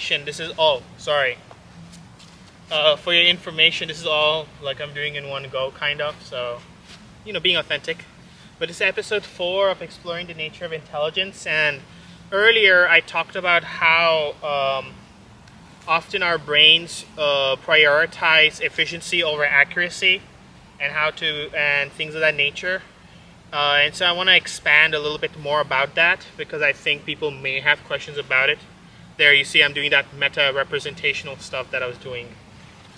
information, this is for your information, this is all like I'm doing in one go, kind of. So, being authentic. But this is episode 4 of Exploring the Nature of Intelligence. And earlier I talked about how often our brains prioritize efficiency over accuracy, and things of that nature. And so I want to expand a little bit more about that because I think people may have questions about it. There you see I'm doing that meta representational stuff that I was doing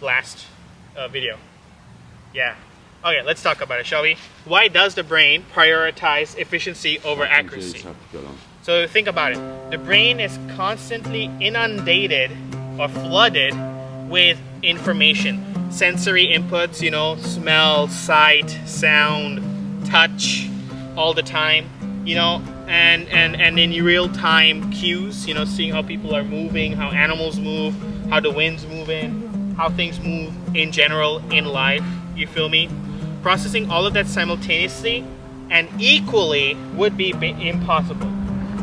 last video. Yeah. Okay, let's talk about it, shall we? Why does the brain prioritize efficiency over accuracy? So think about it. The brain is constantly inundated or flooded with information. Sensory inputs, smell, sight, sound, touch, all the time, and in real-time cues, seeing how people are moving, how animals move, how the wind's moving, how things move in general in life, you feel me? Processing all of that simultaneously and equally would be impossible.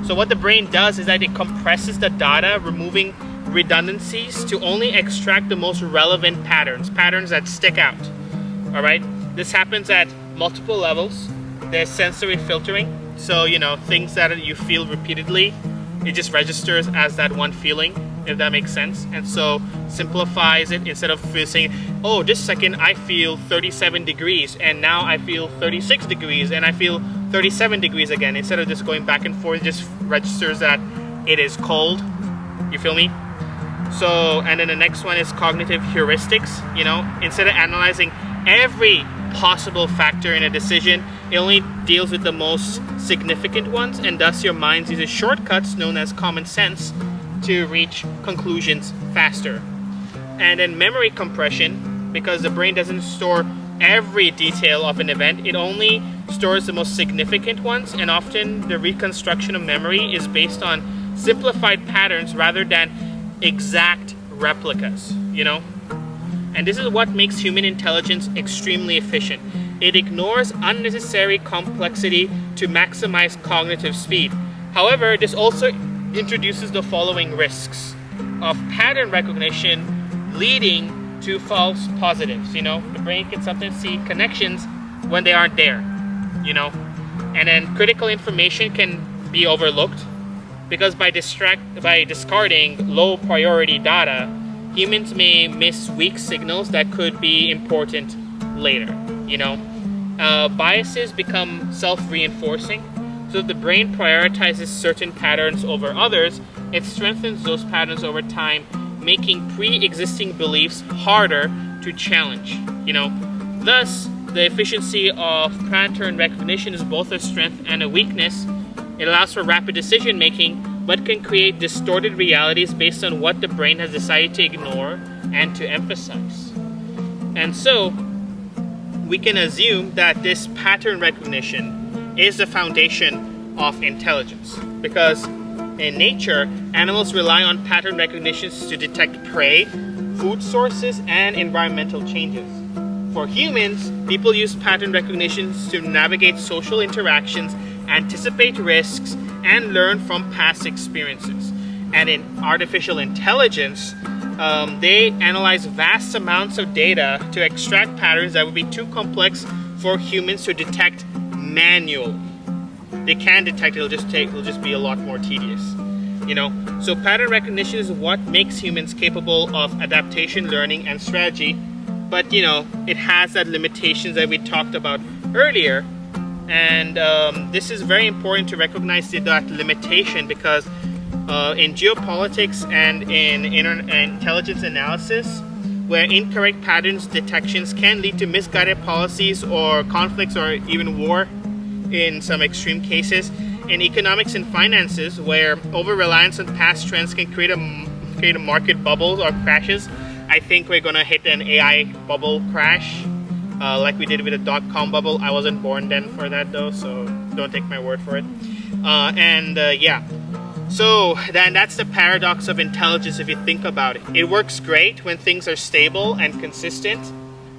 So what the brain does is that it compresses the data, removing redundancies to only extract the most relevant patterns that stick out. All right? This happens at multiple levels. There's sensory filtering. So, things that you feel repeatedly, it just registers as that one feeling, if that makes sense. And so simplifies it instead of saying, oh, this second I feel 37 degrees and now I feel 36 degrees and I feel 37 degrees again. Instead of just going back and forth, it just registers that it is cold. You feel me? So, and then the next one is cognitive heuristics. Instead of analyzing every possible factor in a decision, it only deals with the most significant ones, and thus your mind uses shortcuts known as common sense to reach conclusions faster. And then memory compression, because the brain doesn't store every detail of an event, it only stores the most significant ones, and often the reconstruction of memory is based on simplified patterns rather than exact replicas, And this is what makes human intelligence extremely efficient. It ignores unnecessary complexity to maximize cognitive speed. However, this also introduces the following risks of pattern recognition leading to false positives. The brain can sometimes see connections when they aren't there, And then critical information can be overlooked because by discarding low priority data, humans may miss weak signals that could be important later, Biases become self-reinforcing. So if the brain prioritizes certain patterns over others, it strengthens those patterns over time, making pre-existing beliefs harder to challenge, Thus, the efficiency of pattern recognition is both a strength and a weakness. It allows for rapid decision making, but can create distorted realities based on what the brain has decided to ignore and to emphasize. And so, we can assume that this pattern recognition is the foundation of intelligence. Because in nature, animals rely on pattern recognitions to detect prey, food sources, and environmental changes. For humans, people use pattern recognitions to navigate social interactions, anticipate risks, and learn from past experiences. And in artificial intelligence, they analyze vast amounts of data to extract patterns that would be too complex for humans to detect manually. They can detect, it'll just be a lot more tedious. So pattern recognition is what makes humans capable of adaptation, learning, and strategy. But it has that limitations that we talked about earlier. And this is very important to recognize that limitation because in geopolitics and in intelligence analysis, where incorrect patterns detections can lead to misguided policies or conflicts or even war in some extreme cases. In economics and finances, where over-reliance on past trends can create a market bubble or crashes. I think we're going to hit an AI bubble crash. Like we did with the dot-com bubble. I wasn't born then for that though, so don't take my word for it. So then that's the paradox of intelligence if you think about it. It works great when things are stable and consistent,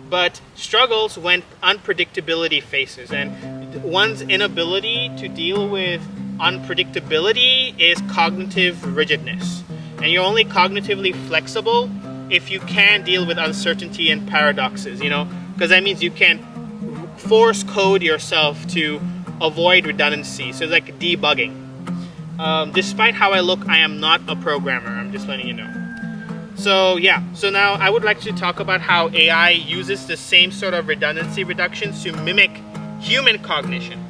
but struggles when unpredictability faces. And one's inability to deal with unpredictability is cognitive rigidness. And you're only cognitively flexible if you can deal with uncertainty and paradoxes, you know, because that means you can force code yourself to avoid redundancy. So it's like debugging. Despite how I look, I am not a programmer. I'm just letting you know. So yeah, so now I would like to talk about how AI uses the same sort of redundancy reductions to mimic human cognition.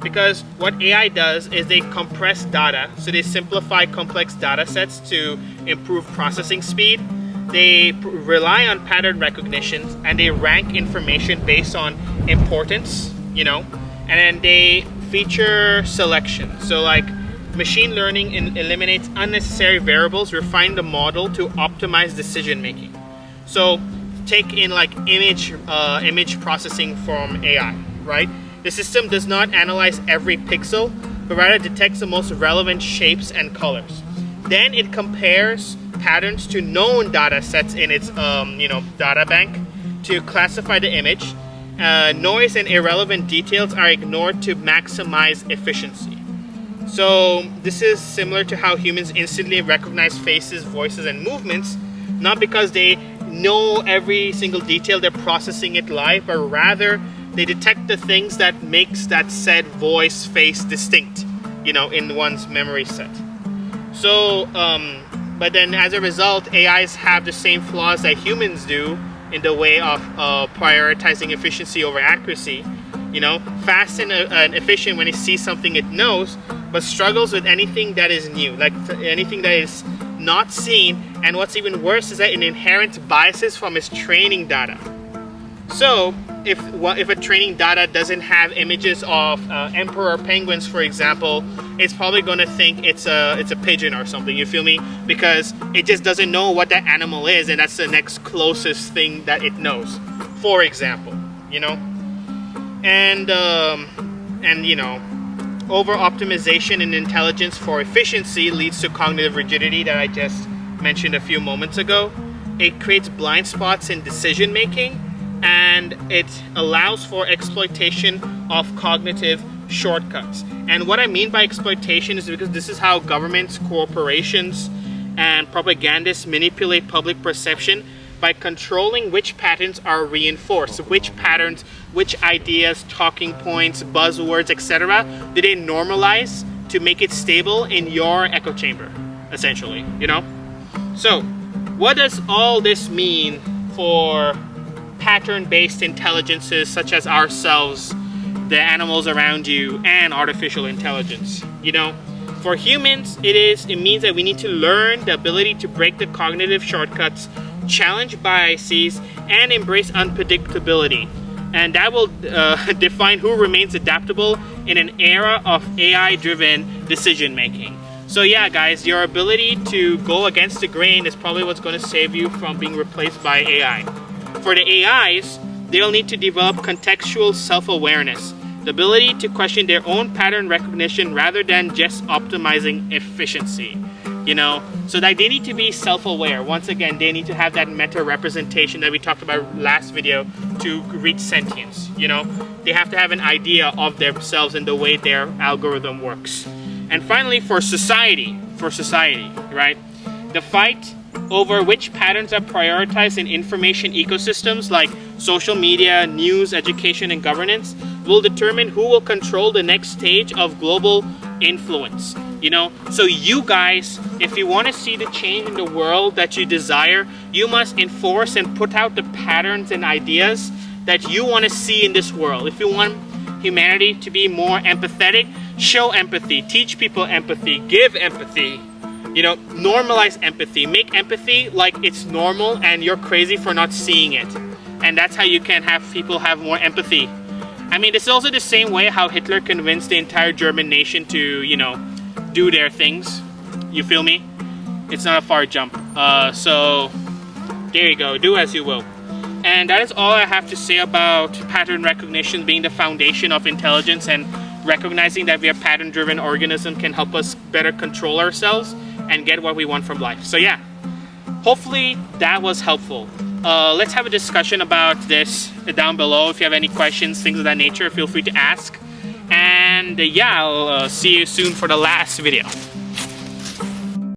Because what AI does is they compress data, so they simplify complex data sets to improve processing speed. They rely on pattern recognition, and they rank information based on importance, you know, and then they feature selection. So like machine learning eliminates unnecessary variables, refine the model to optimize decision making. So take in like image processing from AI, right? The system does not analyze every pixel, but rather detects the most relevant shapes and colors. Then it compares patterns to known data sets in its data bank to classify the image. Noise and irrelevant details are ignored to maximize efficiency. So this is similar to how humans instantly recognize faces, voices, and movements, not because they know every single detail, they're processing it live, but rather they detect the things that makes that said voice, face distinct, you know, in one's memory set. So, but then as a result, AIs have the same flaws that humans do in the way of prioritizing efficiency over accuracy. You know, fast and efficient when it sees something it knows, but struggles with anything that is new, like anything that is not seen. And what's even worse is that it inherits biases from its training data. So if a training data doesn't have images of emperor penguins, for example, it's probably going to think it's a pigeon or something, you feel me? Because it just doesn't know what that animal is, and that's the next closest thing that it knows, for example, you know? And you know, over optimization in intelligence for efficiency leads to cognitive rigidity that I just mentioned a few moments ago. It creates blind spots in decision making, and it allows for exploitation of cognitive shortcuts. And what I mean by exploitation is because this is how governments, corporations, and propagandists manipulate public perception by controlling which patterns are reinforced, which patterns, which ideas, talking points, buzzwords, etc. do they normalize to make it stable in your echo chamber, essentially, you know? So, what does all this mean for pattern-based intelligences such as ourselves, the animals around you, and artificial intelligence? You know, for humans, it means that we need to learn the ability to break the cognitive shortcuts, challenge biases, and embrace unpredictability. And that will define who remains adaptable in an era of AI-driven decision-making. So yeah, guys, your ability to go against the grain is probably what's going to save you from being replaced by AI. For the AIs, they'll need to develop contextual self-awareness, the ability to question their own pattern recognition rather than just optimizing efficiency. You know, so that they need to be self-aware. Once again, they need to have that meta representation that we talked about last video to reach sentience. You know, they have to have an idea of themselves and the way their algorithm works. And finally, for society, right? The fight over which patterns are prioritized in information ecosystems like social media, news, education, and governance will determine who will control the next stage of global influence. You know, so you guys, if you want to see the change in the world that you desire, you must enforce and put out the patterns and ideas that you want to see in this world. If you want humanity to be more empathetic, show empathy, teach people empathy, give empathy, you know, normalize empathy, make empathy like it's normal and you're crazy for not seeing it. And that's how you can have people have more empathy. I mean, this is also the same way how Hitler convinced the entire German nation to, you know, do their things. You feel me? It's not a far jump. So there you go, do as you will. And that is all I have to say about pattern recognition being the foundation of intelligence, and recognizing that we are pattern-driven organism can help us better control ourselves and get what we want from life. So yeah, hopefully that was helpful. Let's have a discussion about this down below. If you have any questions, things of that nature, feel free to ask. And yeah, I'll see you soon for the last video.